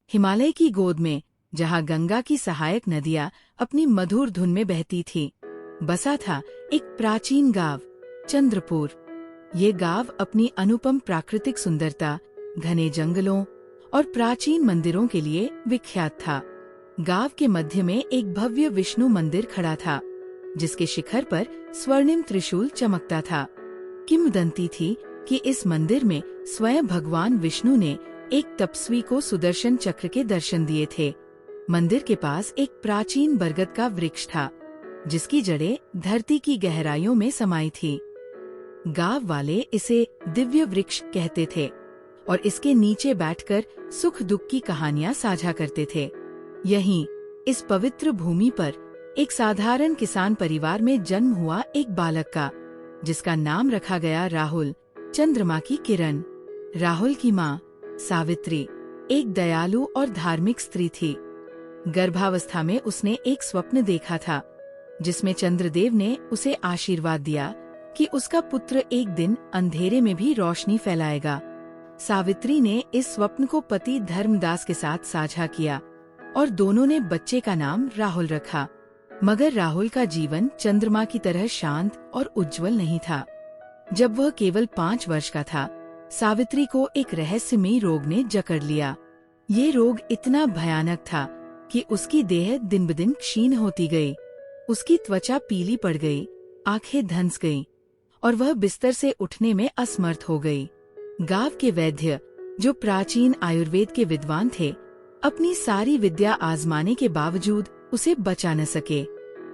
हिमालय की गोद में, जहाँ गंगा की सहायक नदियाँ अपनी मधुर धुन में बहती थी, बसा था एक प्राचीन गांव, चंद्रपुर। ये गांव अपनी अनुपम प्राकृतिक सुंदरता, घने जंगलों और प्राचीन मंदिरों के लिए विख्यात था। गांव के मध्य में एक भव्य विष्णु मंदिर खड़ा था, जिसके शिखर पर स्वर्णिम त्रिशूल चमकता था। किंवदंती थी कि इस मंदिर में स्वयं भगवान विष्णु ने एक तपस्वी को सुदर्शन चक्र के दर्शन दिए थे। मंदिर के पास एक प्राचीन बरगद का वृक्ष था, जिसकी जड़ें धरती की गहराइयों में समाई थी। गांव वाले इसे दिव्य वृक्ष कहते थे और इसके नीचे बैठकर सुख दुख की कहानियां साझा करते थे। यहीं इस पवित्र भूमि पर एक साधारण किसान परिवार में जन्म हुआ एक बालक का, जिसका नाम रखा गया राहुल, चंद्रमा की किरण। राहुल की माँ सावित्री एक दयालु और धार्मिक स्त्री थी। गर्भावस्था में उसने एक स्वप्न देखा था, जिसमें चंद्रदेव ने उसे आशीर्वाद दिया कि उसका पुत्र एक दिन अंधेरे में भी रोशनी फैलाएगा। सावित्री ने इस स्वप्न को पति धर्मदास के साथ साझा किया और दोनों ने बच्चे का नाम राहुल रखा। मगर राहुल का जीवन चंद्रमा की तरह शांत और उज्जवल नहीं था। जब वह केवल 5 वर्ष का था, सावित्री को एक रहस्यमयी रोग ने जकड़ लिया। ये रोग इतना भयानक था कि उसकी देह दिन ब दिन क्षीण होती गई। उसकी त्वचा पीली पड़ गई, आंखें धंस गईं और वह बिस्तर से उठने में असमर्थ हो गई। गांव के वैद्य, जो प्राचीन आयुर्वेद के विद्वान थे, अपनी सारी विद्या आजमाने के बावजूद उसे बचा न सके।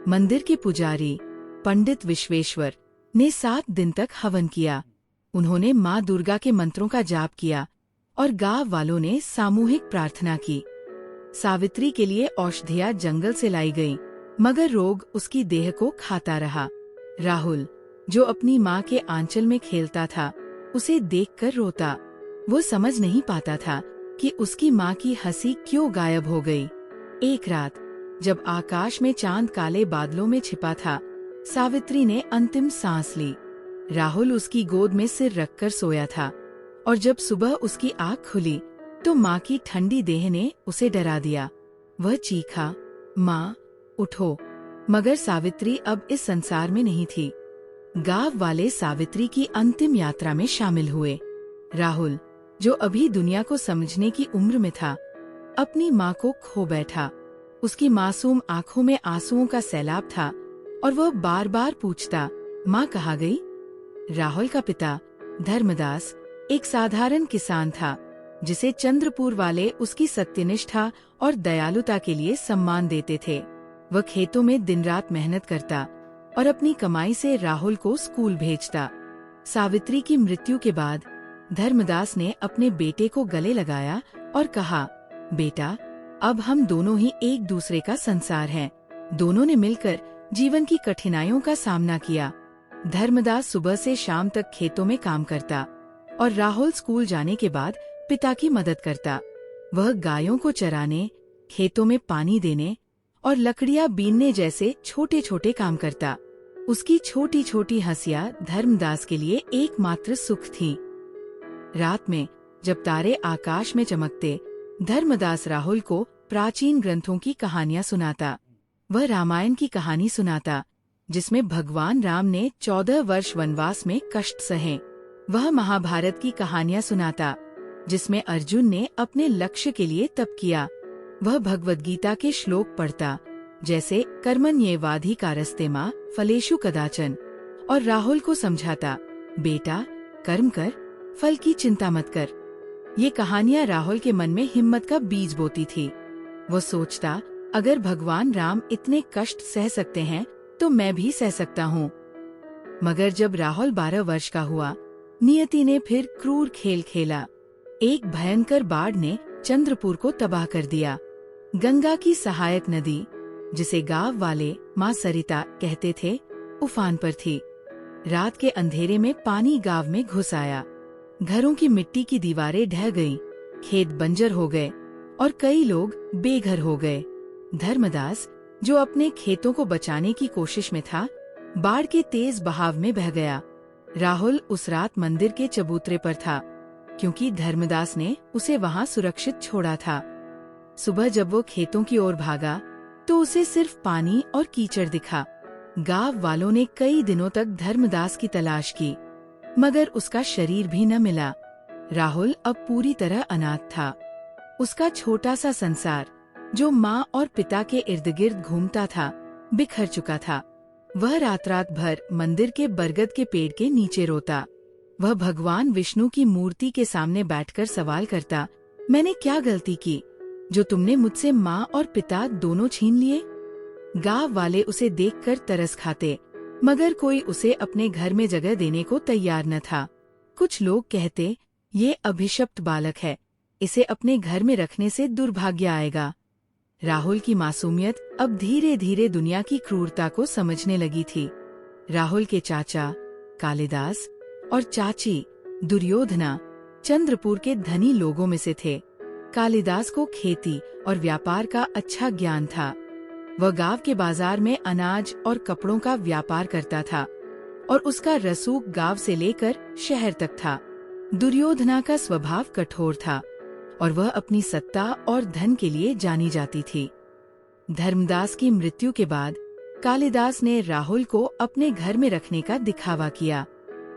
मंदिर के पुजारी पंडित विश्वेश्वर ने 7 दिन तक हवन किया। उन्होंने माँ दुर्गा के मंत्रों का जाप किया और गांव वालों ने सामूहिक प्रार्थना की। सावित्री के लिए औषधियाँ जंगल से लाई गईं, मगर रोग उसकी देह को खाता रहा। राहुल, जो अपनी माँ के आंचल में खेलता था, उसे देखकर रोता। वो समझ नहीं पाता था कि उसकी माँ की हंसी क्यों गायब हो गई। एक रात जब आकाश में चांद काले बादलों में छिपा था, सावित्री ने अंतिम सांस ली। राहुल उसकी गोद में सिर रखकर सोया था और जब सुबह उसकी आँख खुली तो माँ की ठंडी देह ने उसे डरा दिया। वह चीखा, माँ उठो। मगर सावित्री अब इस संसार में नहीं थी। गांव वाले सावित्री की अंतिम यात्रा में शामिल हुए। राहुल, जो अभी दुनिया को समझने की उम्र में था, अपनी माँ को खो बैठा। उसकी मासूम आंखों में आंसुओं का सैलाब था और वह बार बार पूछता, माँ कहाँ गई? राहुल का पिता धर्मदास एक साधारण किसान था, जिसे चंद्रपुर वाले उसकी सत्यनिष्ठा और दयालुता के लिए सम्मान देते थे। वह खेतों में दिन रात मेहनत करता और अपनी कमाई से राहुल को स्कूल भेजता। सावित्री की मृत्यु के बाद धर्मदास ने अपने बेटे को गले लगाया और कहा, बेटा, अब हम दोनों ही एक दूसरे का संसार हैं। दोनों ने मिलकर जीवन की कठिनाइयों का सामना किया। धर्मदास सुबह से शाम तक खेतों में काम करता और राहुल स्कूल जाने के बाद पिता की मदद करता। वह गायों को चराने, खेतों में पानी देने और लकड़ियां बीनने जैसे छोटे छोटे काम करता। उसकी छोटी छोटी हंसियां धर्मदास के लिए एकमात्र सुख थी। रात में जब तारे आकाश में चमकते, धर्मदास राहुल को प्राचीन ग्रंथों की कहानियां सुनाता। वह रामायण की कहानी सुनाता, जिसमें भगवान राम ने 14 वर्ष वनवास में कष्ट सहे। वह महाभारत की कहानियां सुनाता, जिसमें अर्जुन ने अपने लक्ष्य के लिए तप किया। वह भगवद गीता के श्लोक पढ़ता, जैसे कर्मण्येवाधिकारस्ते मा फलेषु कदाचन, और राहुल को समझाता, बेटा कर्म कर, फल की चिंता मत कर। ये कहानियां राहुल के मन में हिम्मत का बीज बोती थी। वो सोचता, अगर भगवान राम इतने कष्ट सह सकते हैं तो मैं भी सह सकता हूँ। मगर जब राहुल 12 वर्ष का हुआ, नियति ने फिर क्रूर खेल खेला। एक भयंकर बाढ़ ने चंद्रपुर को तबाह कर दिया। गंगा की सहायक नदी, जिसे गांव वाले माँ सरिता कहते थे, उफान पर थी। रात के अंधेरे में पानी गांव में घुस आया। घरों की मिट्टी की दीवारें ढह गईं, खेत बंजर हो गए और कई लोग बेघर हो गए। धर्मदास, जो अपने खेतों को बचाने की कोशिश में था, बाढ़ के तेज बहाव में बह गया। राहुल उस रात मंदिर के चबूतरे पर था, क्योंकि धर्मदास ने उसे वहां सुरक्षित छोड़ा था। सुबह जब वो खेतों की ओर भागा तो उसे सिर्फ पानी और कीचड़ दिखा। गांव वालों ने कई दिनों तक धर्मदास की तलाश की, मगर उसका शरीर भी न मिला। राहुल अब पूरी तरह अनाथ था। उसका छोटा सा संसार, जो माँ और पिता के इर्द गिर्द घूमता था, बिखर चुका था। वह रात रात भर मंदिर के बरगद के पेड़ के नीचे रोता। वह भगवान विष्णु की मूर्ति के सामने बैठकर सवाल करता, मैंने क्या गलती की जो तुमने मुझसे माँ और पिता दोनों छीन लिए? गांव वाले उसे देखकर तरस खाते, मगर कोई उसे अपने घर में जगह देने को तैयार न था। कुछ लोग कहते, ये अभिशप्त बालक है, इसे अपने घर में रखने से दुर्भाग्य आएगा। राहुल की मासूमियत अब धीरे धीरे दुनिया की क्रूरता को समझने लगी थी। राहुल के चाचा कालिदास और चाची दुर्योधना चंद्रपुर के धनी लोगों में से थे। कालिदास को खेती और व्यापार का अच्छा ज्ञान था। वह गांव के बाजार में अनाज और कपड़ों का व्यापार करता था और उसका रसूख गांव से लेकर शहर तक था। दुर्योधना का स्वभाव कठोर था और वह अपनी सत्ता और धन के लिए जानी जाती थी। धर्मदास की मृत्यु के बाद कालिदास ने राहुल को अपने घर में रखने का दिखावा किया।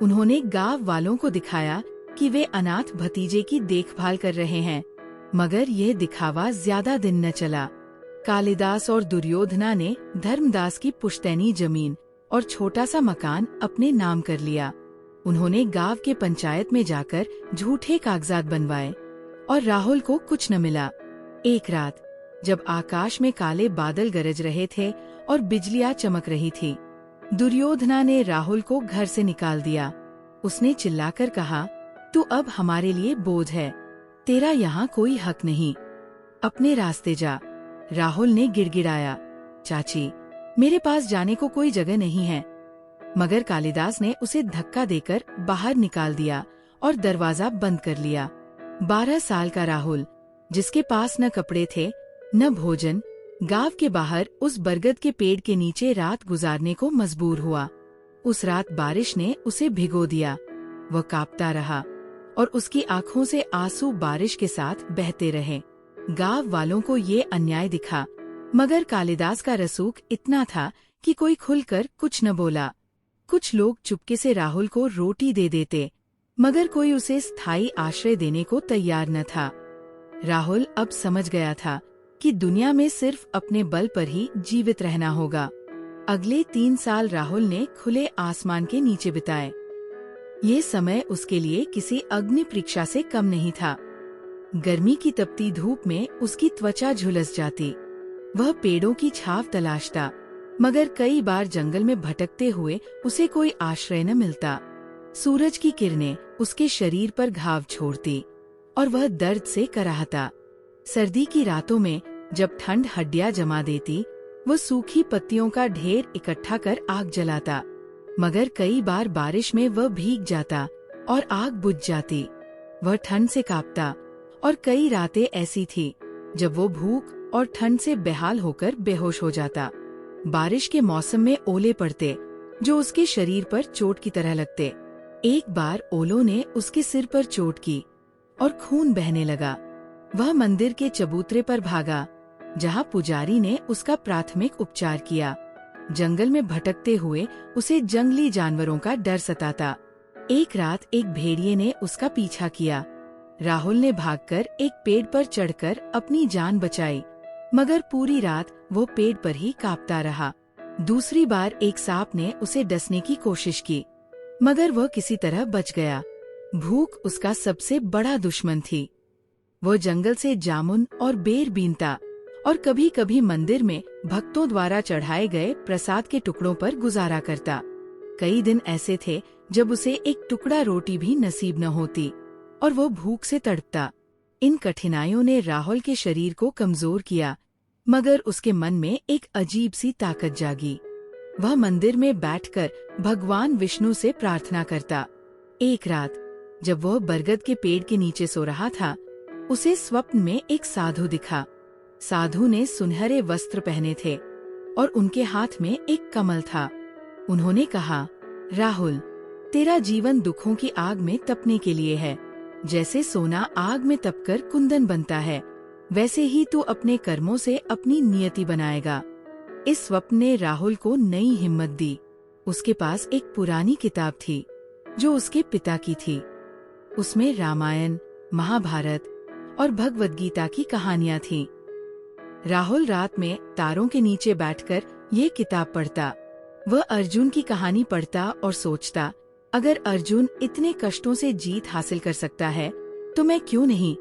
उन्होंने गांव वालों को दिखाया कि वे अनाथ भतीजे की देखभाल कर रहे हैं, मगर यह दिखावा ज्यादा दिन न चला। कालिदास और दुर्योधना ने धर्मदास की पुश्तैनी जमीन और छोटा सा मकान अपने नाम कर लिया। उन्होंने गांव के पंचायत में जाकर झूठे कागजात बनवाए और राहुल को कुछ न मिला। एक रात जब आकाश में काले बादल गरज रहे थे और बिजलियां चमक रही थी, दुर्योधना ने राहुल को घर से निकाल दिया। उसने चिल्लाकर कहा, तू अब हमारे लिए बोझ है, तेरा यहाँ कोई हक नहीं, अपने रास्ते जा। राहुल ने गिड़गिड़ाया, चाची, मेरे पास जाने को कोई जगह नहीं है। मगर कालिदास ने उसे धक्का देकर बाहर निकाल दिया और दरवाजा बंद कर लिया। 12 साल का राहुल, जिसके पास न कपड़े थे न भोजन, गांव के बाहर उस बरगद के पेड़ के नीचे रात गुजारने को मजबूर हुआ। उस रात बारिश ने उसे भिगो दिया। वह कांपता रहा और उसकी आंखों से आंसू बारिश के साथ बहते रहे। गांव वालों को ये अन्याय दिखा, मगर कालिदास का रसूख इतना था कि कोई खुलकर कुछ न बोला। कुछ लोग चुपके से राहुल को रोटी दे देते, मगर कोई उसे स्थायी आश्रय देने को तैयार न था। राहुल अब समझ गया था कि दुनिया में सिर्फ अपने बल पर ही जीवित रहना होगा। अगले 3 साल राहुल ने खुले आसमान के नीचे बिताए। ये समय उसके लिए किसी अग्नि परीक्षा से कम नहीं था। गर्मी की तपती धूप में उसकी त्वचा झुलस जाती। वह पेड़ों की छाव तलाशता, मगर कई बार जंगल में भटकते हुए उसे कोई आश्रय न मिलता। सूरज की किरणें उसके शरीर पर घाव छोड़ती और वह दर्द से कराहता। सर्दी की रातों में जब ठंड हड्डियां जमा देती, वह सूखी पत्तियों का ढेर इकट्ठा कर आग जलाता, मगर कई बार बारिश में वह भीग जाता और आग बुझ जाती। वह ठंड से कांपता और कई रातें ऐसी थी जब वो भूख और ठंड से बेहाल होकर बेहोश हो जाता। बारिश के मौसम में ओले पड़ते जो उसके शरीर पर चोट की तरह लगते। एक बार ओलों ने उसके सिर पर चोट की और खून बहने लगा। वह मंदिर के चबूतरे पर भागा, जहाँ पुजारी ने उसका प्राथमिक उपचार किया। जंगल में भटकते हुए उसे जंगली जानवरों का डर सताता। एक रात एक भेड़िए ने उसका पीछा किया। राहुल ने भागकर एक पेड़ पर चढ़कर अपनी जान बचाई, मगर पूरी रात वो पेड़ पर ही कांपता रहा। दूसरी बार एक सांप ने उसे डसने की कोशिश की, मगर वह किसी तरह बच गया। भूख उसका सबसे बड़ा दुश्मन थी। वो जंगल से जामुन और बेर बीनता और कभी कभी मंदिर में भक्तों द्वारा चढ़ाए गए प्रसाद के टुकड़ों पर गुजारा करता। कई दिन ऐसे थे जब उसे एक टुकड़ा रोटी भी नसीब न होती और वो भूख से तड़पता। इन कठिनाइयों ने राहुल के शरीर को कमजोर किया, मगर उसके मन में एक अजीब सी ताकत जागी। वह मंदिर में बैठकर भगवान विष्णु से प्रार्थना करता। एक रात जब वह बरगद के पेड़ के नीचे सो रहा था, उसे स्वप्न में एक साधु दिखा। साधु ने सुनहरे वस्त्र पहने थे और उनके हाथ में एक कमल था। उन्होंने कहा, राहुल, तेरा जीवन दुखों की आग में तपने के लिए है। जैसे सोना आग में तपकर कुंदन बनता है, वैसे ही तू अपने कर्मों से अपनी नियति बनाएगा। इस स्वप्न ने राहुल को नई हिम्मत दी। उसके पास एक पुरानी किताब थी जो उसके पिता की थी। उसमें रामायण, महाभारत और भगवद गीता की कहानियां थीं। राहुल रात में तारों के नीचे बैठकर ये किताब पढ़ता। वह अर्जुन की कहानी पढ़ता और सोचता, अगर अर्जुन इतने कष्टों से जीत हासिल कर सकता है तो मैं क्यों नहीं।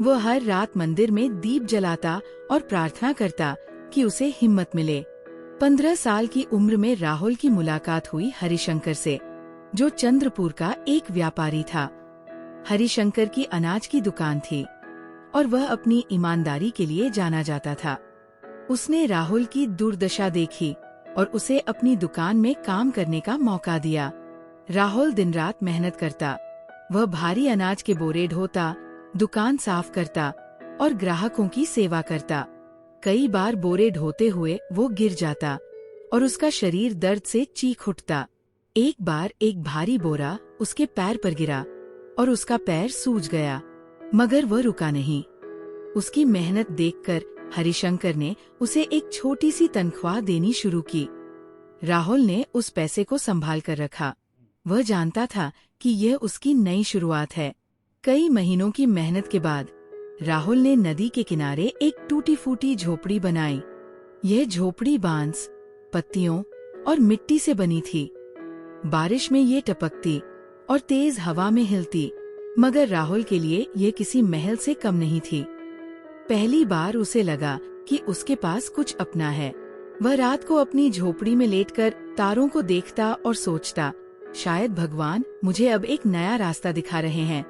वह हर रात मंदिर में दीप जलाता और प्रार्थना करता कि उसे हिम्मत मिले। 15 साल की उम्र में राहुल की मुलाकात हुई हरिशंकर से, जो चंद्रपुर का एक व्यापारी था। हरिशंकर की अनाज की दुकान थी और वह अपनी ईमानदारी के लिए जाना जाता था। उसने राहुल की दुर्दशा देखी और उसे अपनी दुकान में काम करने का मौका दिया। राहुल दिन रात मेहनत करता। वह भारी अनाज के बोरे ढोता, दुकान साफ करता और ग्राहकों की सेवा करता। कई बार बोरे ढोते हुए वो गिर जाता और उसका शरीर दर्द से चीख उठता। एक बार एक भारी बोरा उसके पैर पर गिरा और उसका पैर सूज गया, मगर वह रुका नहीं। उसकी मेहनत देखकर हरिशंकर ने उसे एक छोटी सी तनख्वाह देनी शुरू की। राहुल ने उस पैसे को संभाल कर रखा। वह जानता था कि यह उसकी नई शुरुआत है। कई महीनों की मेहनत के बाद राहुल ने नदी के किनारे एक टूटी फूटी झोपड़ी बनाई। यह झोपड़ी बांस, पत्तियों और मिट्टी से बनी थी। बारिश में ये टपकती और तेज हवा में हिलती, मगर राहुल के लिए ये किसी महल से कम नहीं थी। पहली बार उसे लगा कि उसके पास कुछ अपना है। वह रात को अपनी झोपड़ी में लेटकर तारों को देखता और सोचता, शायद भगवान मुझे अब एक नया रास्ता दिखा रहे हैं।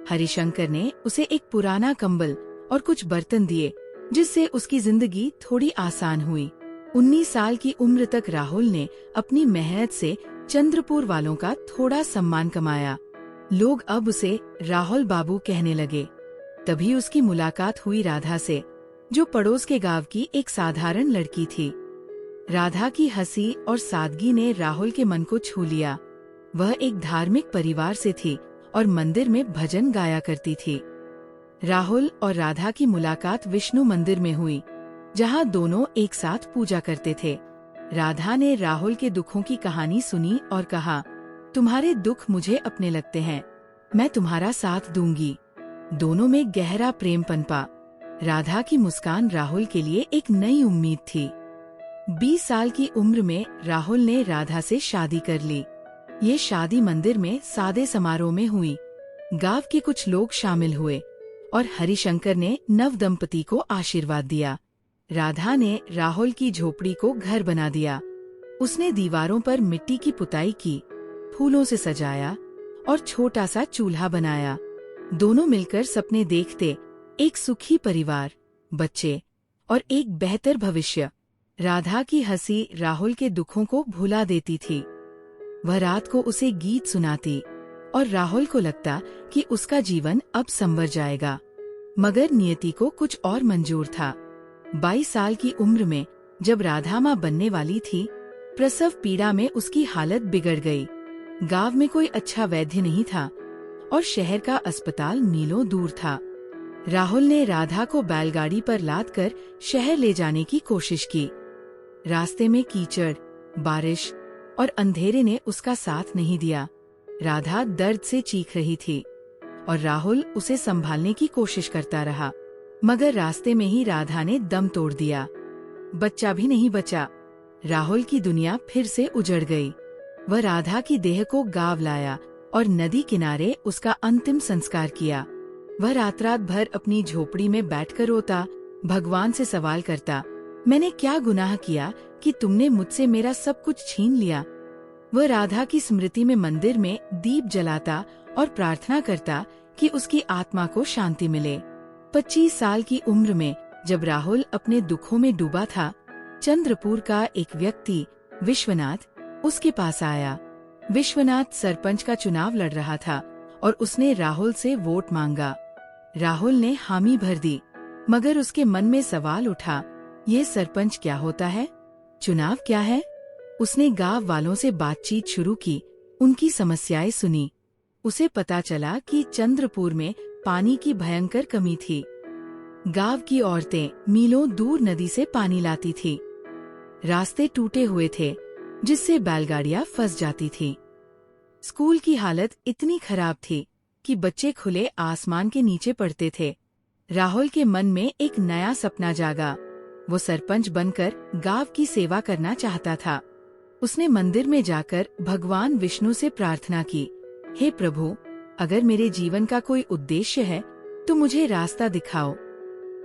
हरिशंकर ने उसे एक पुराना कंबल और कुछ बर्तन दिए, जिससे उसकी जिंदगी थोड़ी आसान हुई। 19 साल की उम्र तक राहुल ने अपनी मेहनत से चंद्रपुर वालों का थोड़ा सम्मान कमाया। लोग अब उसे राहुल बाबू कहने लगे। तभी उसकी मुलाकात हुई राधा से, जो पड़ोस के गांव की एक साधारण लड़की थी। राधा की हंसी और सादगी ने राहुल के मन को छू लिया। वह एक धार्मिक परिवार से थी और मंदिर में भजन गाया करती थी। राहुल और राधा की मुलाकात विष्णु मंदिर में हुई, जहां दोनों एक साथ पूजा करते थे। राधा ने राहुल के दुखों की कहानी सुनी और कहा, तुम्हारे दुख मुझे अपने लगते हैं, मैं तुम्हारा साथ दूंगी। दोनों में गहरा प्रेम पनपा। राधा की मुस्कान राहुल के लिए एक नई उम्मीद थी। 20 साल की उम्र में राहुल ने राधा से शादी कर ली। ये शादी मंदिर में सादे समारोह में हुई। गांव के कुछ लोग शामिल हुए और हरिशंकर ने नव दंपति को आशीर्वाद दिया। राधा ने राहुल की झोपड़ी को घर बना दिया। उसने दीवारों पर मिट्टी की पुताई की, फूलों से सजाया और छोटा सा चूल्हा बनाया। दोनों मिलकर सपने देखते, एक सुखी परिवार, बच्चे और एक बेहतर भविष्य। राधा की हंसी राहुल के दुखों को भुला देती थी। वह रात को उसे गीत सुनाती और राहुल को लगता कि उसका जीवन अब संवर जाएगा। मगर नियति को कुछ और मंजूर था। 22 साल की उम्र में जब राधा माँ बनने वाली थी, प्रसव पीड़ा में उसकी हालत बिगड़ गई। गांव में कोई अच्छा वैद्य नहीं था और शहर का अस्पताल मीलों दूर था। राहुल ने राधा को बैलगाड़ी पर लादकर शहर ले जाने की कोशिश की। रास्ते में कीचड़, बारिश और अंधेरे ने उसका साथ नहीं दिया। राधा दर्द से चीख रही थी और राहुल उसे संभालने की कोशिश करता रहा, मगर रास्ते में ही राधा ने दम तोड़ दिया। बच्चा भी नहीं बचा। राहुल की दुनिया फिर से उजड़ गई। वह राधा की देह को गांव लाया और नदी किनारे उसका अंतिम संस्कार किया। वह रात रात भर अपनी झोपड़ी में बैठकर रोता, भगवान से सवाल करता, मैंने क्या गुनाह किया कि तुमने मुझसे मेरा सब कुछ छीन लिया। वह राधा की स्मृति में मंदिर में दीप जलाता और प्रार्थना करता कि उसकी आत्मा को शांति मिले। 25 साल की उम्र में जब राहुल अपने दुखों में डूबा था, चंद्रपुर का एक व्यक्ति विश्वनाथ उसके पास आया। विश्वनाथ सरपंच का चुनाव लड़ रहा था और उसने राहुल से वोट मांगा। राहुल ने हामी भर दी, मगर उसके मन में सवाल उठा, ये सरपंच क्या होता है, चुनाव क्या है। उसने गांव वालों से बातचीत शुरू की, उनकी समस्याएं सुनी। उसे पता चला कि चंद्रपुर में पानी की भयंकर कमी थी। गांव की औरतें मीलों दूर नदी से पानी लाती थी। रास्ते टूटे हुए थे, जिससे बैलगाड़ियां फंस जाती थी। स्कूल की हालत इतनी खराब थी कि बच्चे खुले आसमान के नीचे पढ़ते थे। राहुल के मन में एक नया सपना जागा। वो सरपंच बनकर गांव की सेवा करना चाहता था। उसने मंदिर में जाकर भगवान विष्णु से प्रार्थना की, हे प्रभु, अगर मेरे जीवन का कोई उद्देश्य है तो मुझे रास्ता दिखाओ।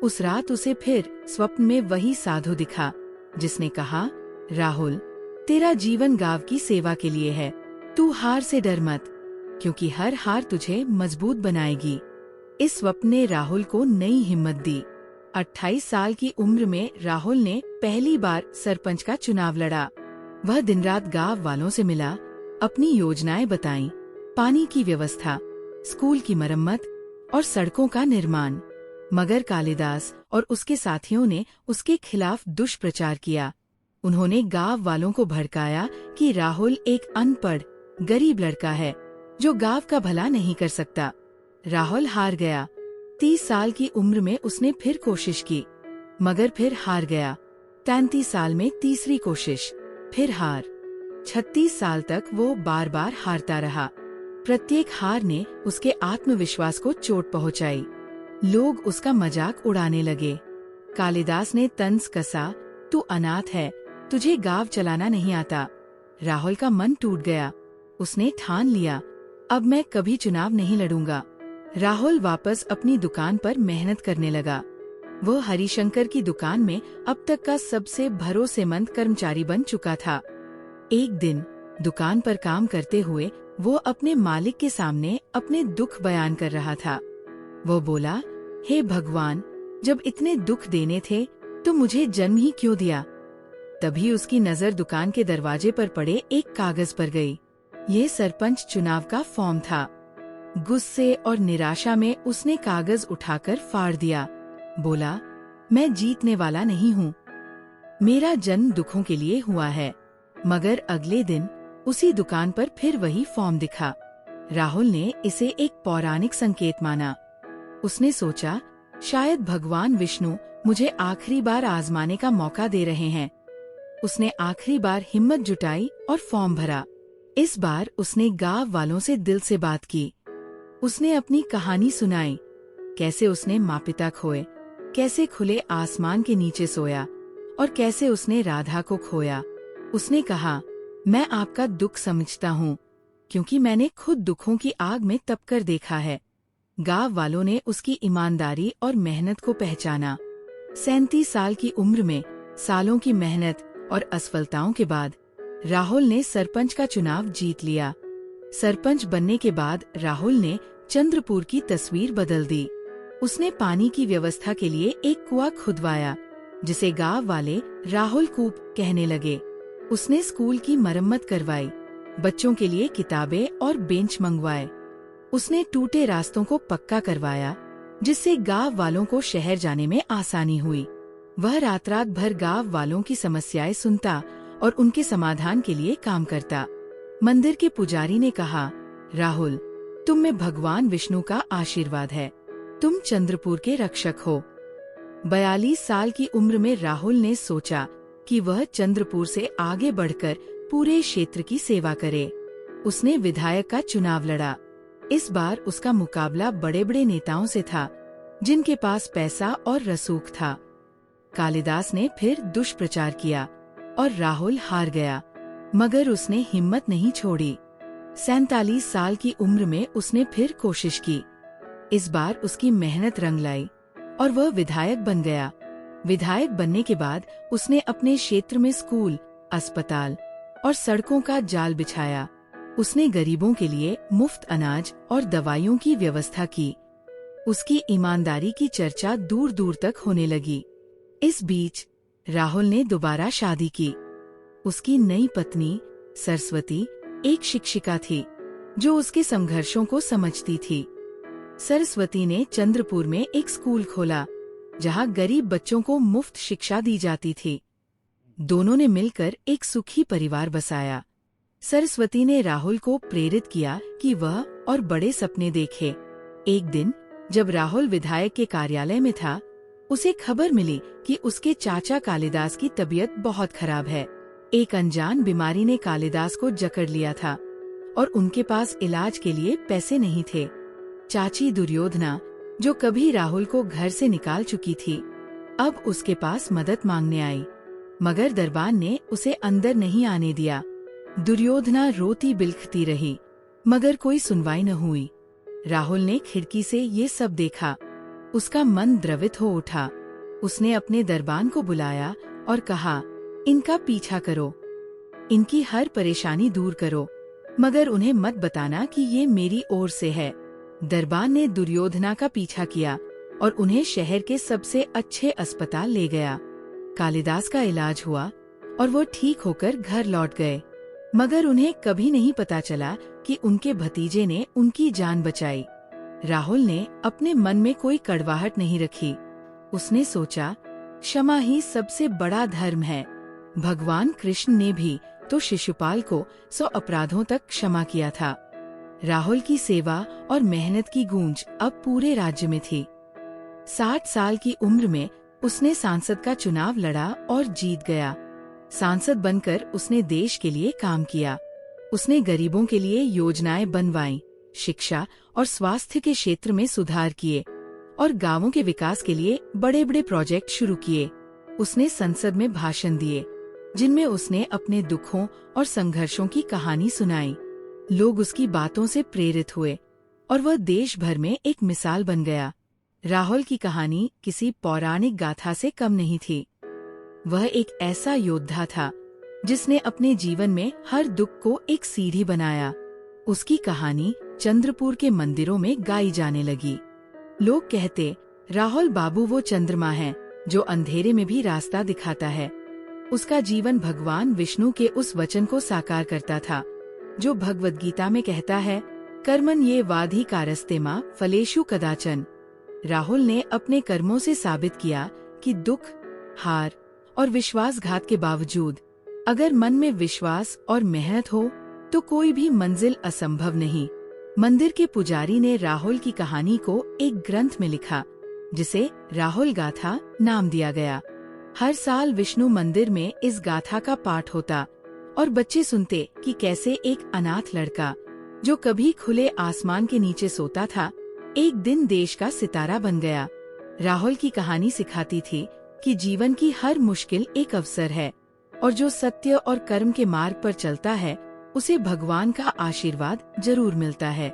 उस रात उसे फिर स्वप्न में वही साधु दिखा, जिसने कहा, राहुल, तेरा जीवन गांव की सेवा के लिए है। तू हार से डर मत, क्योंकि हर हार तुझे मजबूत बनाएगी। इस स्वप्न ने राहुल को नई हिम्मत दी। 28 साल की उम्र में राहुल ने पहली बार सरपंच का चुनाव लड़ा। वह दिन रात गांव वालों से मिला, अपनी योजनाएं बताईं, पानी की व्यवस्था, स्कूल की मरम्मत और सड़कों का निर्माण। मगर कालिदास और उसके साथियों ने उसके खिलाफ दुष्प्रचार किया। उन्होंने गांव वालों को भड़काया कि राहुल एक अनपढ़, गरीब लड़का है जो गांव का भला नहीं कर सकता। राहुल हार गया। 30 साल की उम्र में उसने फिर कोशिश की, मगर फिर हार गया। 33 साल में तीसरी कोशिश, फिर हार। 36 साल तक वो बार बार हारता रहा। प्रत्येक हार ने उसके आत्मविश्वास को चोट पहुंचाई। लोग उसका मजाक उड़ाने लगे। कालिदास ने तंज कसा, तू अनाथ है, तुझे गांव चलाना नहीं आता। राहुल का मन टूट गया। उसने ठान लिया, अब मैं कभी चुनाव नहीं लड़ूंगा। राहुल वापस अपनी दुकान पर मेहनत करने लगा। वो हरिशंकर की दुकान में अब तक का सबसे भरोसेमंद कर्मचारी बन चुका था। एक दिन दुकान पर काम करते हुए वो अपने मालिक के सामने अपने दुख बयान कर रहा था। वो बोला, हे भगवान, जब इतने दुख देने थे तो मुझे जन्म ही क्यों दिया। तभी उसकी नजर दुकान के दरवाजे पर पड़े एक कागज पर गई। ये सरपंच चुनाव का फॉर्म था। गुस्से और निराशा में उसने कागज उठाकर फाड़ दिया। बोला, मैं जीतने वाला नहीं हूँ। मेरा जन्म दुखों के लिए हुआ है। मगर अगले दिन उसी दुकान पर फिर वही फॉर्म दिखा। राहुल ने इसे एक पौराणिक संकेत माना। उसने सोचा, शायद भगवान विष्णु मुझे आखिरी बार आजमाने का मौका दे रहे हैं। उसने आखिरी बार हिम्मत जुटाई और फॉर्म भरा। इस बार उसने गांव वालों से दिल से बात की। उसने अपनी कहानी सुनाई, कैसे उसने माँ पिता खोए, कैसे खुले आसमान के नीचे सोया और कैसे उसने राधा को खोया। उसने कहा, मैं आपका दुख समझता हूँ, क्योंकि मैंने खुद दुखों की आग में तपकर देखा है। गांव वालों ने उसकी ईमानदारी और मेहनत को पहचाना। 37 साल की उम्र में सालों की मेहनत और असफलताओं के बाद राहुल ने सरपंच का चुनाव जीत लिया। सरपंच बनने के बाद राहुल ने चंद्रपुर की तस्वीर बदल दी। उसने पानी की व्यवस्था के लिए एक कुआं खुदवाया, जिसे गांव वाले राहुल कूप कहने लगे। उसने स्कूल की मरम्मत करवाई, बच्चों के लिए किताबें और बेंच मंगवाए। उसने टूटे रास्तों को पक्का करवाया, जिससे गांव वालों को शहर जाने में आसानी हुई। वह रात रात भर गांव वालों की समस्याएं सुनता और उनके समाधान के लिए काम करता। मंदिर के पुजारी ने कहा, राहुल, तुम में भगवान विष्णु का आशीर्वाद है। तुम चंद्रपुर के रक्षक हो। 42 साल की उम्र में राहुल ने सोचा कि वह चंद्रपुर से आगे बढ़कर पूरे क्षेत्र की सेवा करे। उसने विधायक का चुनाव लड़ा। इस बार उसका मुकाबला बड़े बड़े नेताओं से था, जिनके पास पैसा और रसूख था। कालिदास ने फिर दुष्प्रचार किया और राहुल हार गया, मगर उसने हिम्मत नहीं छोड़ी। 47 साल की उम्र में उसने फिर कोशिश की। इस बार उसकी मेहनत रंग लाई और वह विधायक बन गया। विधायक बनने के बाद उसने अपने क्षेत्र में स्कूल, अस्पताल और सड़कों का जाल बिछाया। उसने गरीबों के लिए मुफ्त अनाज और दवाइयों की व्यवस्था की। उसकी ईमानदारी की चर्चा दूर दूर तक होने लगी। इस बीच राहुल ने दोबारा शादी की। उसकी नई पत्नी सरस्वती एक शिक्षिका थी, जो उसके संघर्षों को समझती थी। सरस्वती ने चंद्रपुर में एक स्कूल खोला, जहां गरीब बच्चों को मुफ्त शिक्षा दी जाती थी। दोनों ने मिलकर एक सुखी परिवार बसाया। सरस्वती ने राहुल को प्रेरित किया कि वह और बड़े सपने देखे। एक दिन जब राहुल विधायक के कार्यालय में था, उसे खबर मिली कि उसके चाचा कालिदास की तबीयत बहुत खराब है। एक अनजान बीमारी ने कालिदास को जकड़ लिया था और उनके पास इलाज के लिए पैसे नहीं थे। चाची दुर्योधना, जो कभी राहुल को घर से निकाल चुकी थी, अब उसके पास मदद मांगने आई, मगर दरबान ने उसे अंदर नहीं आने दिया। दुर्योधना रोती बिलखती रही, मगर कोई सुनवाई न हुई। राहुल ने खिड़की से ये सब देखा। उसका मन द्रवित हो उठा। उसने अपने दरबान को बुलाया और कहा, इनका पीछा करो, इनकी हर परेशानी दूर करो, मगर उन्हें मत बताना कि ये मेरी ओर से है। दरबान ने दुर्योधना का पीछा किया और उन्हें शहर के सबसे अच्छे अस्पताल ले गया। कालिदास का इलाज हुआ और वो ठीक होकर घर लौट गए, मगर उन्हें कभी नहीं पता चला कि उनके भतीजे ने उनकी जान बचाई। राहुल ने अपने मन में कोई कड़वाहट नहीं रखी। उसने सोचा, क्षमा ही सबसे बड़ा धर्म है। भगवान कृष्ण ने भी तो शिशुपाल को 100 अपराधों तक क्षमा किया था। राहुल की सेवा और मेहनत की गूंज अब पूरे राज्य में थी। 60 साल की उम्र में उसने सांसद का चुनाव लड़ा और जीत गया। सांसद बनकर उसने देश के लिए काम किया। उसने गरीबों के लिए योजनाएं बनवाईं, शिक्षा और स्वास्थ्य के क्षेत्र में सुधार किए और गांवों के विकास के लिए बड़े बड़े प्रोजेक्ट शुरू किए। उसने संसद में भाषण दिए, जिनमें उसने अपने दुखों और संघर्षों की कहानी सुनाई। लोग उसकी बातों से प्रेरित हुए और वह देश भर में एक मिसाल बन गया। राहुल की कहानी किसी पौराणिक गाथा से कम नहीं थी। वह एक ऐसा योद्धा था जिसने अपने जीवन में हर दुख को एक सीढ़ी बनाया। उसकी कहानी चंद्रपुर के मंदिरों में गाई जाने लगी। लोग कहते, राहुल बाबू वो चंद्रमा है जो अंधेरे में भी रास्ता दिखाता है। उसका जीवन भगवान विष्णु के उस वचन को साकार करता था जो भगवद गीता में कहता है, कर्मन ये वाधि कारस्ते मां फलेषु कदाचन। राहुल ने अपने कर्मों से साबित किया कि दुख, हार और विश्वासघात के बावजूद अगर मन में विश्वास और मेहनत हो तो कोई भी मंजिल असंभव नहीं। मंदिर के पुजारी ने राहुल की कहानी को एक ग्रंथ में लिखा, जिसे राहुल गाथा नाम दिया गया। हर साल विष्णु मंदिर में इस गाथा का पाठ होता और बच्चे सुनते कि कैसे एक अनाथ लड़का जो कभी खुले आसमान के नीचे सोता था, एक दिन देश का सितारा बन गया। राहुल की कहानी सिखाती थी कि जीवन की हर मुश्किल एक अवसर है और जो सत्य और कर्म के मार्ग पर चलता है उसे भगवान का आशीर्वाद जरूर मिलता है।